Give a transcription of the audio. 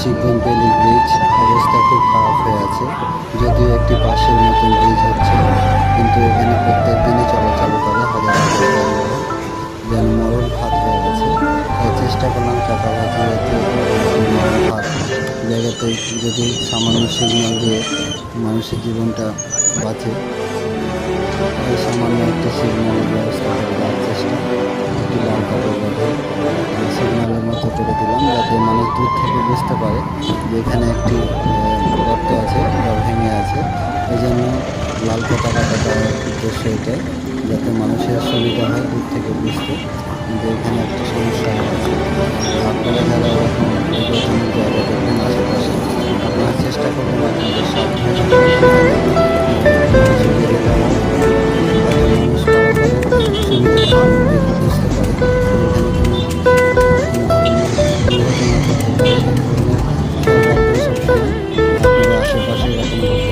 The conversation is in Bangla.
শিবগঞ্জপল্লী ব্রিজ অবস্থা খুব খারাপ হয়ে আছে। যদিও একটি পাশের নতুন ব্রিজ হচ্ছে, কিন্তু এখানে প্রত্যেক দিনই চলাচল করে হাজার হাজার যানবাহন, যেন মরণ ফাঁদ হয়ে আছে। তাই চেষ্টা করলাম চাপাবাজি মরণ ফাঁদ জায়গাতে যদি সামান্য সিগন্যাল দিয়ে মানুষের জীবনটা বাঁচে, এই সামান্য একটি সিগন্যালের ব্যবস্থা করে দেওয়ার চেষ্টা। একটি লাল কাপড় বেঁধে সিগন্যালের মতো করে দিলাম, যাতে মানুষ দূর থেকে বুঝতে পারে যে এখানে একটি গর্ত আছে বা ভেঙে আছে। এই জন্য লাল পতাকাটা দেওয়ার উদ্দেশ্য এটাই, যাতে মানুষের সুবিধা হয় দূর থেকে বুঝতে যে এখানে একটি সমস্যা হয়েছে। আপনারা যারা এরকম বিপজ্জনক জায়গা দেখবেন আশেপাশে, আপনারা চেষ্টা করবেন আপনাদের সাবধানে মানুষ পারাপারে সুবিধা দেখে বুঝতে পারে এখানে কোনো ধরনের দুর্ঘটনা ঘটতে পারে। এই ধরনের সতর্ক সবসময় আপনাদের আশেপাশে এরকম